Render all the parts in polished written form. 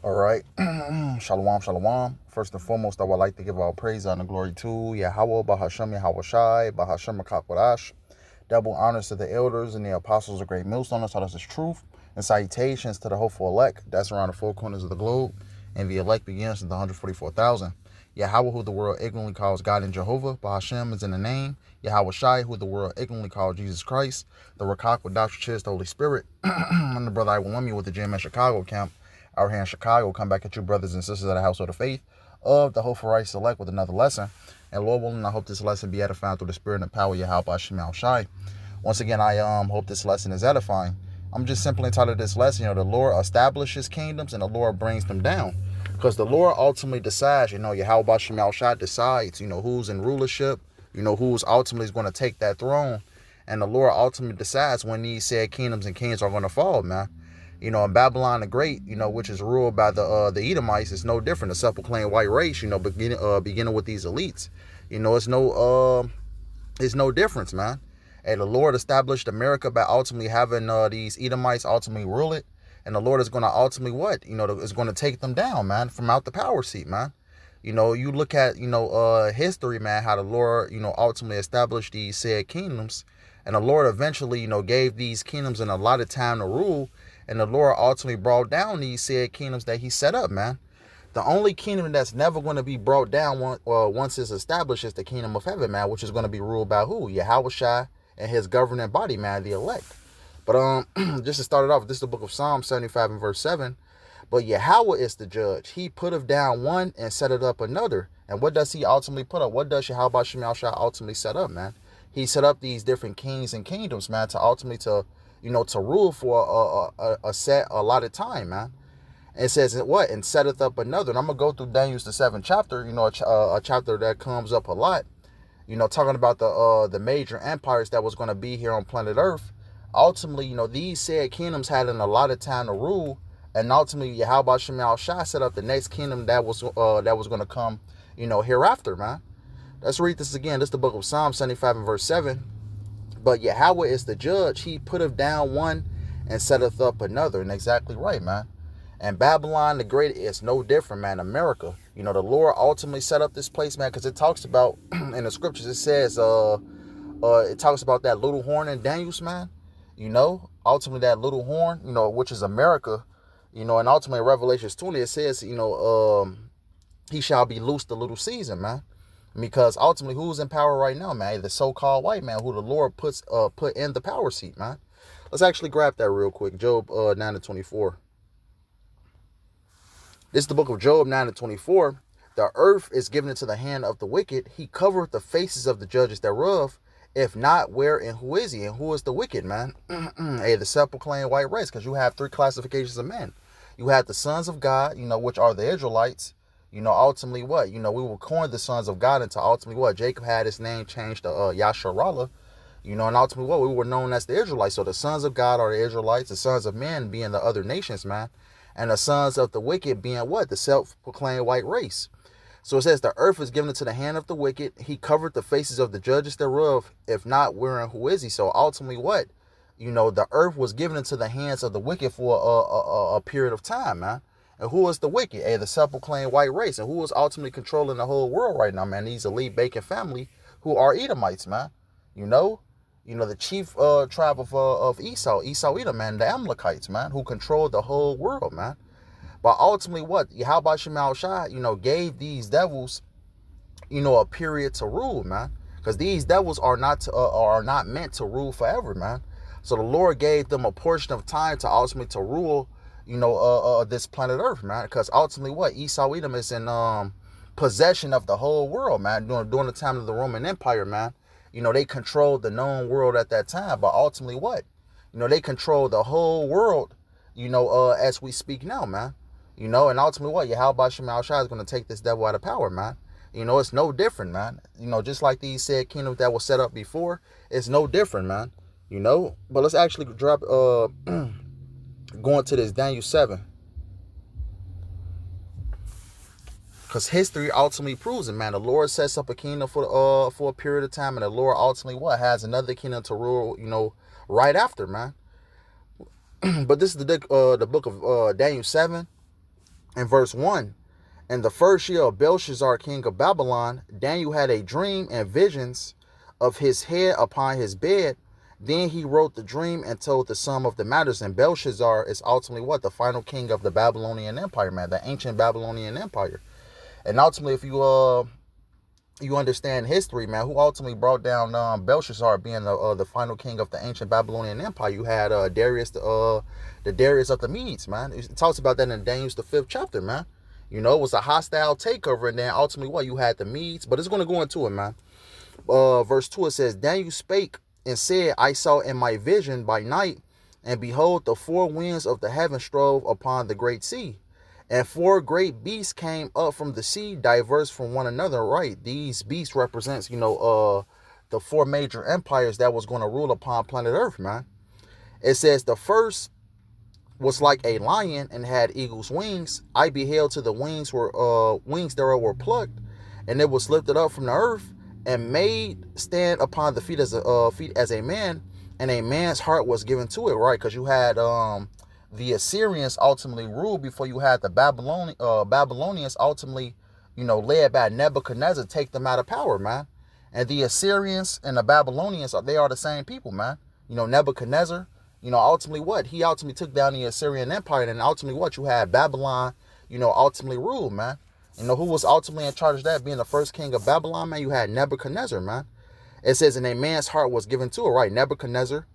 All right. Shalom, shalom. First and foremost, I would like to give all praise and glory to YAHAWAH, BAHASHAM, YAHAWASHI, BAHASHAM. Double honors to the elders and the apostles of great millstones, taught us this truth, and salutations to the hopeful elect that's around the four corners of the globe, and the elect begins with the 144,000. YAHAWAH, who the world ignorantly calls God and Jehovah, BAHASHAM is in the name, YAHAWASHI, who the world ignorantly calls Jesus Christ, the Rakak with Dr. Chiz, the Holy Spirit, and the brother I will you with the Gym at Chicago camp, out here in Chicago. Come back at you, brothers and sisters of the household of faith of the Hopeful Right Select with another lesson. And Lord willing, I hope this lesson be edifying through the spirit and the power of YAHAWASHI. Once again, I hope this lesson is edifying. I'm just simply entitled this lesson, the Lord establishes kingdoms and the Lord brings them down. Because the Lord ultimately decides, YAHAWASHI decides, who's in rulership, who's ultimately is going to take that throne. And the Lord ultimately decides when these said kingdoms and kings are going to fall, man. In Babylon the Great, which is ruled by the Edomites, is no different. The self-proclaimed white race, beginning with these elites. It's no difference, man. And the Lord established America by ultimately having these Edomites ultimately rule it. And the Lord is going to ultimately is going to take them down, man, from out the power seat, man. You look at, history, man, how the Lord, ultimately established these said kingdoms. And the Lord eventually, gave these kingdoms in a lot of time to rule. And the Lord ultimately brought down these said kingdoms that he set up, man. The only kingdom that's never going to be brought down once it's established is the kingdom of heaven, man, which is going to be ruled by who? YAHAWASHI and his governing body, man, the elect. But just to start it off, this is the book of Psalm 75 and verse 7. But Yahweh is the judge. He putteth down one and set it up another. And what does he ultimately put up? What does YAHAWASHI ultimately set up, man? He set up these different kings and kingdoms, man, to ultimately to rule for a lot of time, man. And it says what? And setteth up another. And I'm going to go through Daniel's the 7th chapter, a chapter that comes up a lot, talking about the major empires that was going to be here on planet Earth. Ultimately, these said kingdoms had in a lot of time to rule. And ultimately, YAHAWASHI set up the next kingdom that was going to come, hereafter, man. Let's read this again. This is the book of Psalm 75 and verse 7. But Yahweh is the judge. He putteth down one and setteth up another. And exactly right, man. And Babylon the Great is no different, man. America. The Lord ultimately set up this place, man, because it talks about, in the scriptures, it says, it talks about that little horn in Daniel's, man. Ultimately that little horn, which is America, and ultimately Revelations 20, it says, he shall be loosed a little season, man. Because ultimately, who's in power right now, man? The so-called white man who the Lord put in the power seat, man. Let's actually grab that real quick. Job 9 to 24. This is the book of Job 9 to 24. The earth is given into the hand of the wicked. He covereth the faces of the judges thereof. If not, where and who is he? And who is the wicked, man? Hey, the self-proclaimed white race, because you have three classifications of men. You have the sons of God, which are the Israelites. Ultimately what? We were coined the sons of God into ultimately what? Jacob had his name changed to Yasharallah. And ultimately what? We were known as the Israelites. So the sons of God are the Israelites, the sons of men being the other nations, man. And the sons of the wicked being what? The self-proclaimed white race. So it says the earth is given into the hand of the wicked. He covered the faces of the judges thereof. If not, where and who is he? So ultimately what? The earth was given into the hands of the wicked for a period of time, man. And who is the wicked? Hey, the self-proclaimed white race. And who is ultimately controlling the whole world right now, man? These elite Bacon family who are Edomites, man. The chief tribe of Esau, Edom, man, the Amalekites, man, who control the whole world, man. But ultimately what? YAHAWASHI, gave these devils, a period to rule, man. Because these devils are not meant to rule forever, man. So the Lord gave them a portion of time to ultimately to rule this planet Earth, man, because ultimately what? Esau Edom is in possession of the whole world, man, during the time of the Roman Empire, man. They controlled the known world at that time, but ultimately what? They control the whole world, as we speak now, man. And ultimately what? YAHAWASHI is going to take this devil out of power, man. It's no different, man. Just like these said kingdoms that were set up before, it's no different, man. But let's actually drop going to this Daniel 7, because history ultimately proves it, man. The Lord sets up a kingdom for a period of time, and the Lord ultimately what? Has another kingdom to rule, right after, man. But this is the book of Daniel 7, In verse 1, in the first year of Belshazzar, king of Babylon, Daniel had a dream and visions of his head upon his bed. Then he wrote the dream and told the sum of the matters. And Belshazzar is ultimately what? The final king of the Babylonian Empire, man. The ancient Babylonian Empire. And ultimately, if you understand history, man, who ultimately brought down Belshazzar being the final king of the ancient Babylonian Empire, you had Darius, the Darius of the Medes, man. It talks about that in Daniel's the 5th chapter, man. You know, it was a hostile takeover, and then ultimately what? You had the Medes, but it's going to go into it, man. Verse 2, it says, Daniel spake and said, I saw in my vision by night, and behold, the four winds of the heaven strove upon the great sea. And four great beasts came up from the sea, diverse from one another. Right, these beasts represents, the four major empires that was going to rule upon planet Earth, man. It says the first was like a lion and had eagle's wings. I beheld till the wings thereof were plucked, and it was lifted up from the earth and made stand upon the feet as a man, and a man's heart was given to it. Right, because you had the Assyrians ultimately ruled before you had the Babylonians ultimately, led by Nebuchadnezzar, take them out of power, man. And the Assyrians and the Babylonians, they are the same people, man. Nebuchadnezzar, ultimately what? He ultimately took down the Assyrian Empire, and ultimately what? You had Babylon, ultimately ruled, man. Who was ultimately in charge of that, being the first king of Babylon, man? You had Nebuchadnezzar, man. It says, and a man's heart was given to it, right? Nebuchadnezzar.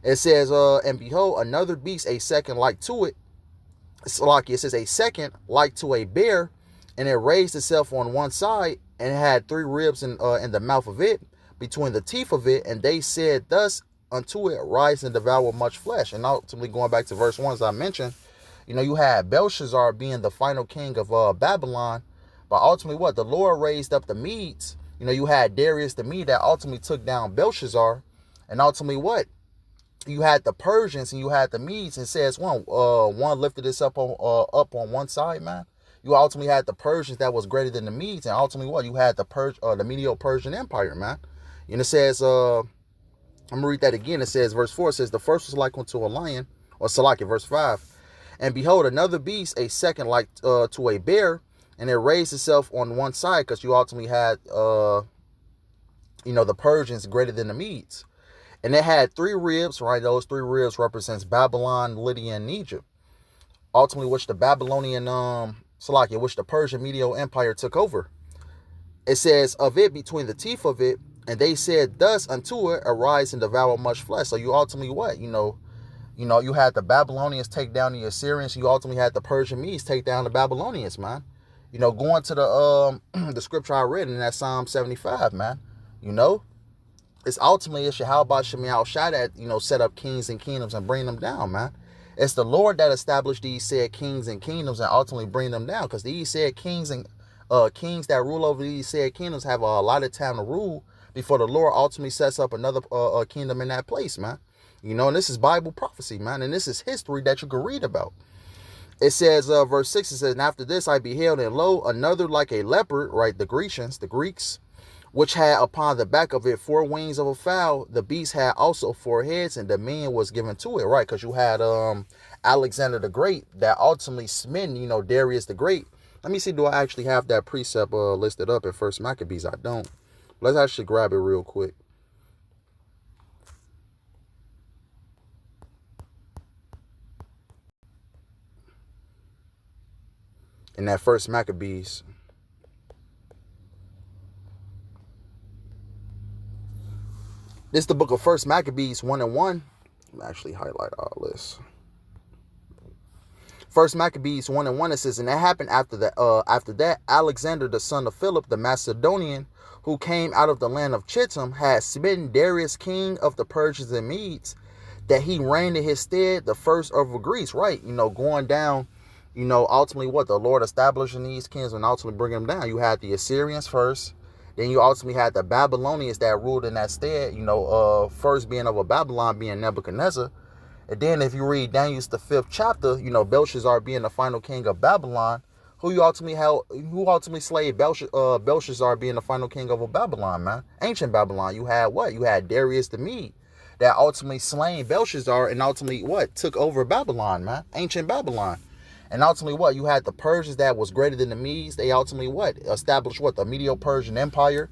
It says, and behold, another beast, a second like to it. It says, a second like to a bear, and it raised itself on one side, and it had three ribs in the mouth of it, between the teeth of it, and they said thus unto it, rise and devour much flesh. And ultimately, going back to verse 1, as I mentioned, you had Belshazzar being the final king of Babylon, but ultimately what? The Lord raised up the Medes. You had Darius the Mede that ultimately took down Belshazzar, and ultimately what? You had the Persians and you had the Medes, and says one lifted this up on one side, man. You ultimately had the Persians that was greater than the Medes, and ultimately what? You had the Medo-Persian Empire, man. It says, I'm gonna read that again. It says, verse 4 says, the first was like unto a lion, or Salaki, verse 5. And behold, another beast, a second like to a bear, and it raised itself on one side, because you ultimately had the Persians greater than the Medes. And it had three ribs, right? Those three ribs represents Babylon, Lydia, and Egypt. Ultimately, which the Babylonian, which the Persian Medo Empire took over. It says, of it between the teeth of it, and they said thus unto it, arise and devour much flesh. So you ultimately what? You had the Babylonians take down the Assyrians. You ultimately had the Persian Medes take down the Babylonians, man. Going to the the scripture I read in that Psalm 75, man. It's ultimately YAHAWASHI that, set up kings and kingdoms and bring them down, man. It's the Lord that established these said kings and kingdoms and ultimately bring them down, because these said kings and kings that rule over these said kingdoms have a lot of time to rule before the Lord ultimately sets up another kingdom in that place, man. And this is Bible prophecy, man, and this is history that you can read about. It says, verse 6, it says, and after this I beheld, and lo, another like a leopard, right? The Greeks, which had upon the back of it four wings of a fowl. The beast had also four heads, and dominion was given to it, right? Because you had Alexander the Great that ultimately smitten, Darius the Great. Let me see, do I actually have that precept listed up in First Maccabees? I don't. Let's actually grab it real quick. In that First Maccabees. This is the book of First Maccabees 1:1. Let me actually highlight all this. First Maccabees 1:1, it says, and that happened after that, Alexander the son of Philip the Macedonian, who came out of the land of Chittim, had smitten Darius king of the Persians and Medes, that he reigned in his stead, the first over Greece. Right, going down, ultimately what? The Lord establishing these kings and ultimately bringing them down. You had the Assyrians first. Then you ultimately had the Babylonians that ruled in that stead, first being over Babylon being Nebuchadnezzar. And then if you read Daniel's the 5th chapter, Belshazzar being the final king of Babylon, who ultimately slayed Belshazzar being the final king of Babylon, man. Ancient Babylon. You had what? You had Darius the Mede that ultimately slain Belshazzar and ultimately what? Took over Babylon, man. Ancient Babylon. And ultimately what? You had the Persians that was greater than the Medes. They ultimately what? Established what? The Medo-Persian Empire.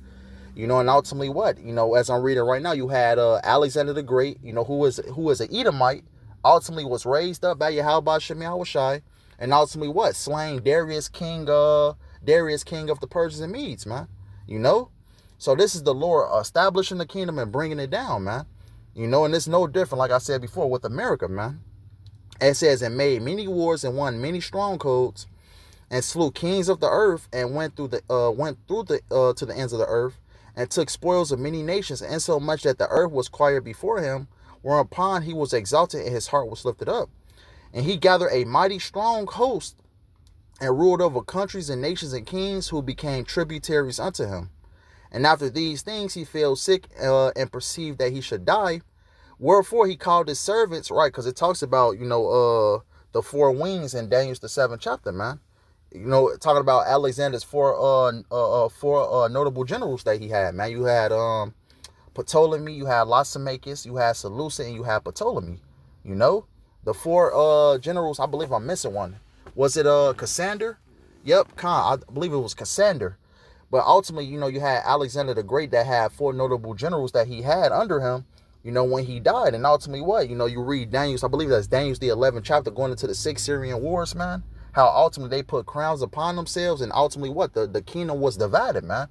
And ultimately what? As I'm reading right now, you had Alexander the Great, who was an Edomite, ultimately was raised up by YAHAWASHI, and ultimately what? Slain Darius, king of the Persians and Medes, man. So this is the Lord establishing the kingdom and bringing it down, man. And it's no different, like I said before, with America, man. It says, and made many wars and won many strongholds, and slew kings of the earth, and went through to the ends of the earth, and took spoils of many nations, insomuch that the earth was quiet before him, whereupon he was exalted and his heart was lifted up. And he gathered a mighty strong host, and ruled over countries and nations and kings, who became tributaries unto him. And after these things he fell sick, and perceived that he should die. Wherefore he called his servants, right? Because it talks about, the four wings in Daniel's the 7th chapter, man. Talking about Alexander's four notable generals that he had, man. You had Ptolemy, you had Lysimachus, you had Seleucus, and you had Ptolemy. The four generals. I believe I'm missing one. Was it Cassander? Yep, I believe it was Cassander. But ultimately, you had Alexander the Great that had four notable generals that he had under him, when he died. And ultimately what? You read Daniel's, I believe that's Daniel's the 11th chapter, going into the 6 Syrian wars, man. How ultimately they put crowns upon themselves, and ultimately what? The kingdom was divided, man.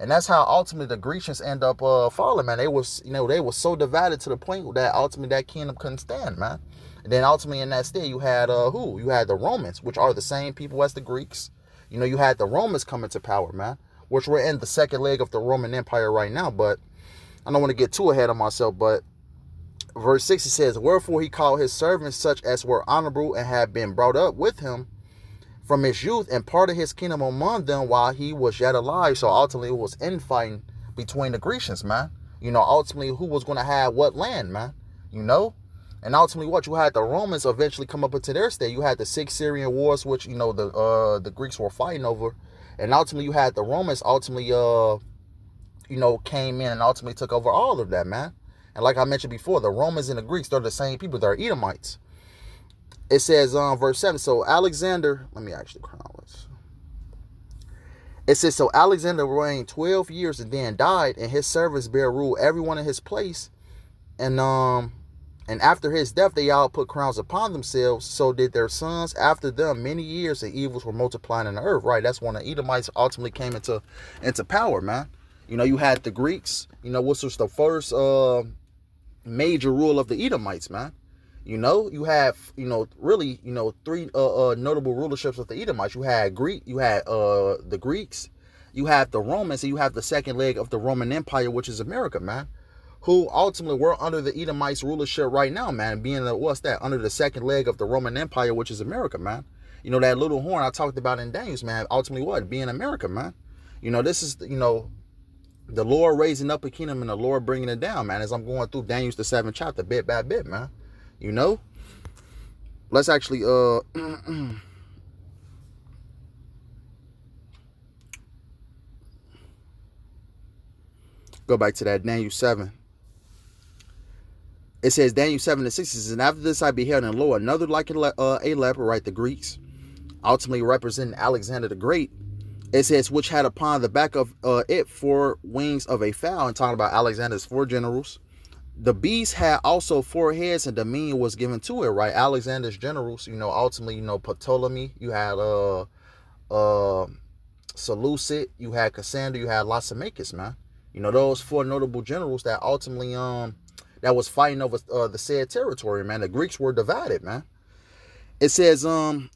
And that's how ultimately the Grecians end up falling, man. They was, they were so divided to the point that ultimately that kingdom couldn't stand, man. And then ultimately in that state, you had who? You had the Romans, which are the same people as the Greeks. You had the Romans coming to power, man, which we're in the second leg of the Roman Empire right now. But I don't want to get too ahead of myself. But verse 6, it says, wherefore he called his servants such as were honorable and had been brought up with him from his youth, and parted his kingdom among them while he was yet alive. So ultimately it was infighting between the Grecians, man. Ultimately who was going to have what land, man. And ultimately what? You had the Romans eventually come up into their state. You had the 6 Syrian wars, which the Greeks were fighting over. And ultimately you had the Romans ultimately came in and ultimately took over all of that, man. And like I mentioned before, the Romans and the Greeks, they're the same people. They're Edomites. It says, verse 7, so Alexander, let me actually chronologize. It says, so Alexander reigned 12 years and then died, and his servants bare rule everyone in his place. And after his death, they all put crowns upon themselves. So did their sons after them many years, and evils were multiplying in the earth. Right, that's when the Edomites ultimately came into power, man. You had the Greeks, which was the first major rule of the Edomites, man. You have, really, three notable rulerships of the Edomites. You had the Greeks, you have the Romans, and you have the second leg of the Roman Empire, which is America, man, who ultimately were under the Edomites rulership right now, man, being under the second leg of the Roman Empire, which is America, man. That little horn I talked about in Daniel's, man, ultimately what? Being America, man. This is, the Lord raising up a kingdom and the Lord bringing it down, man, as I'm going through Daniel's the 7th chapter, bit by bit, man. Let's actually go back to that Daniel 7. It says Daniel 7:6 says, and after this I beheld and lo, another like a leper, right? The Greeks, ultimately representing Alexander the Great. It says, which had upon the back of it 4 wings of a fowl, and talking about Alexander's 4 generals. The beast had also 4 heads, and dominion was given to it, right? Alexander's generals, ultimately, Ptolemy, you had Seleucid, you had Cassander, you had Lysimachus, man. Those 4 notable generals that ultimately that was fighting over the said territory, man. The Greeks were divided, man. It says,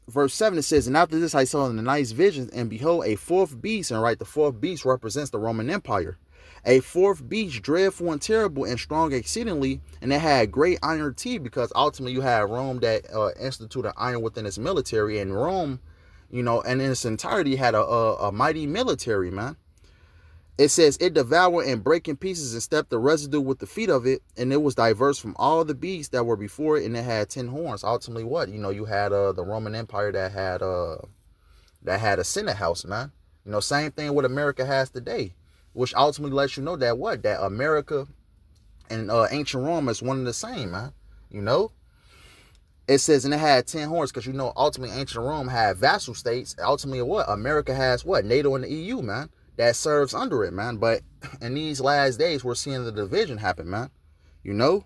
verse 7, it says, and after this I saw in the night's visions, and behold, a 4th beast, and right, the 4th beast represents the Roman Empire. A 4th beast, dreadful and terrible and strong exceedingly, and it had great iron teeth, because ultimately you had Rome that instituted iron within its military, and Rome, and in its entirety had a mighty military, man. It says, it devoured and brake in pieces and stepped the residue with the feet of it, and it was diverse from all the beasts that were before it, and it had 10 horns. Ultimately what? You had the Roman Empire that had a Senate house, man. Same thing what America has today, which ultimately lets you know that what? That America and ancient Rome is one and the same, man. It says, and it had 10 horns, because you know, ultimately ancient Rome had vassal states. Ultimately, what? America has what? NATO and the EU, man, that serves under it, man. But in these last days, we're seeing the division happen, man. You know?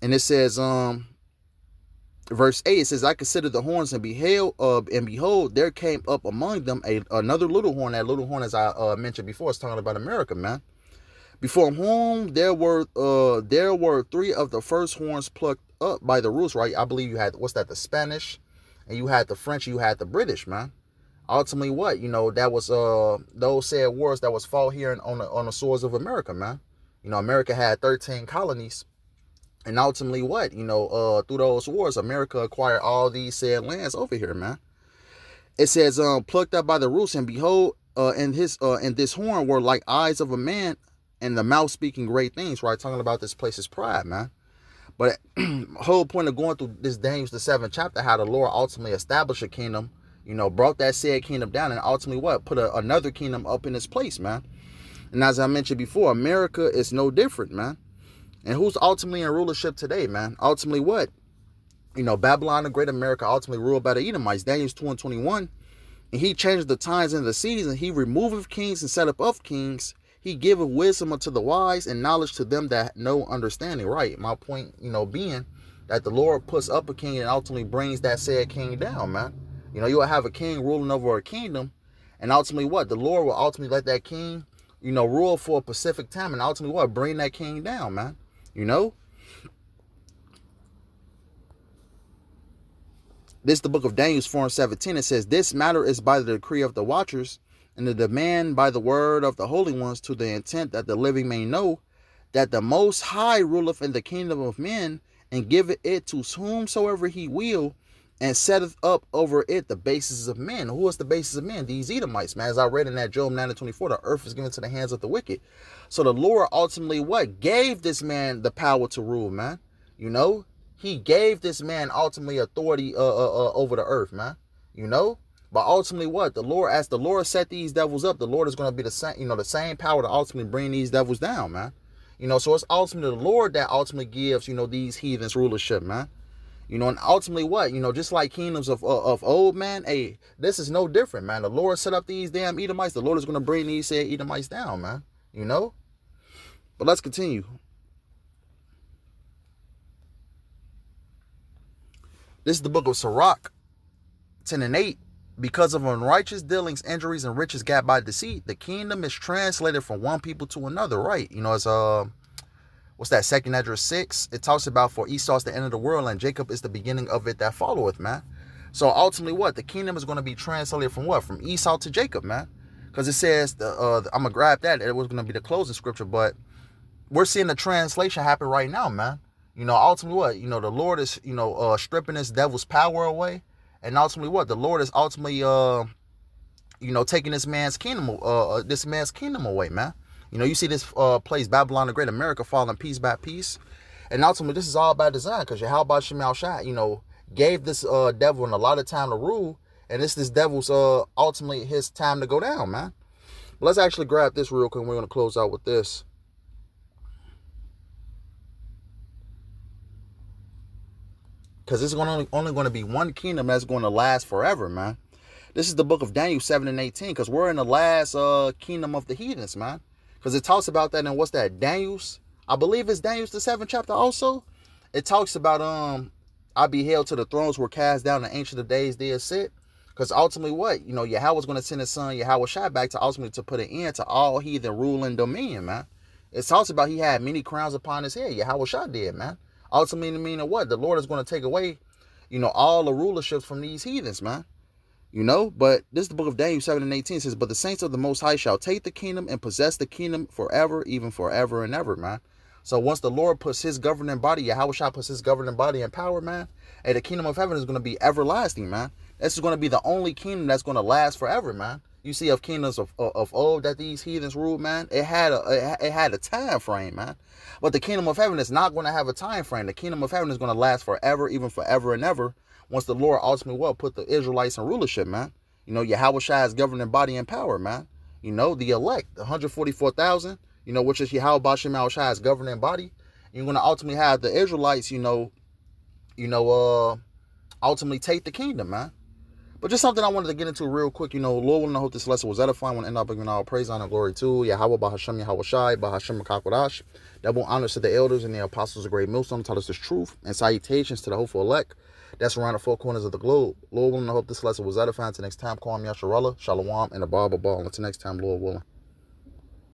And it says, verse 8, it says, I considered the horns and behold, there came up among them another little horn. That little horn, as I mentioned before, is talking about America, man. Before whom there were 3 of the first horns plucked up by the roots, right? I believe you had, what's that, the Spanish, and you had the French, you had the British, man. Ultimately, what? You know, that was those said wars that was fought here on the shores of America, man. You know, America had 13 colonies. And ultimately, what? You know, through those wars, America acquired all these said lands over here, man. It says, plucked up by the roots, and behold, and this horn were like eyes of a man, and the mouth speaking great things, right? Talking about this place's pride, man. But whole point of going through this Daniel, the 7th chapter, how the Lord ultimately established a kingdom, you know, brought that said kingdom down, and ultimately what? Put another kingdom up in its place, man. And as I mentioned before, America is no different, man. And who's ultimately in rulership today, man? Ultimately what? You know, Babylon, the great America, ultimately ruled by the Edomites. Daniel 2:21. And he changed the times and the seasons. He removeth kings and set up of kings. He giveth wisdom unto the wise and knowledge to them that know understanding. Right. My point, you know, being that the Lord puts up a king and ultimately brings that said king down, man. You know, you will have a king ruling over a kingdom. And ultimately what? The Lord will ultimately let that king, you know, rule for a specific time. And ultimately what? Bring that king down, man. You know? This is the book of Daniel 4:17. It says, this matter is by the decree of the watchers, and the demand by the word of the holy ones, to the intent that the living may know that the Most High ruleth in the kingdom of men, and giveth it to whomsoever he will, and setteth up over it the basis of men. Who is the basis of men? These Edomites, man. As I read in that Job 9:24, the earth is given to the hands of the wicked. So the Lord ultimately what? Gave this man the power to rule, man. You know? He gave this man ultimately authority over the earth, man. You know? But ultimately what? The Lord, as the Lord set these devils up, the Lord is going to be the same, you know, the same power to ultimately bring these devils down, man. You know, so it's ultimately the Lord that ultimately gives, you know, these heathens rulership, man. You know, and ultimately what? You know, just like kingdoms of old, man, hey, this is no different, man. The Lord set up these damn Edomites. The Lord is going to bring these said Edomites down, man. You know? But let's continue. This is the book of Sirach 10:8. Because of unrighteous dealings, injuries, and riches got by deceit, the kingdom is translated from one people to another, right? You know, it's what's that, 2nd Esdras 6? It talks about, for Esau is the end of the world, and Jacob is the beginning of it that followeth, man. So ultimately what? The kingdom is going to be translated from what? From Esau to Jacob, man. Because it says, I'm going to grab that. It was going to be the closing scripture, but we're seeing the translation happen right now, man. You know, ultimately what? You know, the Lord is, you know, stripping this devil's power away. And ultimately what? The Lord is ultimately, you know, taking this man's kingdom away, man. You know, you see this place, Babylon the Great, America, falling piece by piece. And ultimately, this is all by design, because YAHAWASHI, you know, gave this devil a lot of time to rule. And this devil's ultimately his time to go down, man. But let's actually grab this real quick. We're going to close out with this. Because it's only going to be one kingdom that's going to last forever, man. This is the book of Daniel 7:18, because we're in the last kingdom of the heathens, man. Because it talks about that in, what's that, Daniel's, I believe it's Daniel's the 7th chapter also. It talks about, I beheld to the thrones were cast down, the ancient of days did sit. Because ultimately what? You know, Yahweh's going to send his son, YAHAWASHI, back to ultimately to put an end to all heathen rule and dominion, man. It talks about he had many crowns upon his head. YAHAWASHI did, man. Ultimately meaning what? The Lord is going to take away, you know, all the rulerships from these heathens, man. You know, but this is the book of Daniel 7:18. It says, but the saints of the Most High shall take the kingdom and possess the kingdom forever, even forever and ever, man. So once the Lord puts his governing body, YAHAWASHI puts his governing body in power, man, and the kingdom of heaven is going to be everlasting, man. This is going to be the only kingdom that's going to last forever, man. You see, of kingdoms of old that these heathens ruled, man, it had a time frame, man. But the kingdom of heaven is not going to have a time frame. The kingdom of heaven is going to last forever, even forever and ever. Once the Lord ultimately will put the Israelites in rulership, man. You know, YAHAWASHI's governing body and power, man. You know, the elect, the 144,000, you know, which is YAHAWASHI's governing body. You're going to ultimately have the Israelites, you know, ultimately take the kingdom, man. But just something I wanted to get into real quick, Lord willing, I hope this lesson was edifying. I want to end up giving all praise, honor, glory to YAHAWAH, BAHASHAM, YAHAWASHI, BAHASHAM, MAKAKWADASH. Double honors to the elders and the apostles of great millstone taught us this truth, and salutations to the hopeful elect that's around the four corners of the globe. Lord willing, I hope this lesson was edifying. Until next time, call me Yasharallah, Shalom, and Abba. Until next time, Lord willing.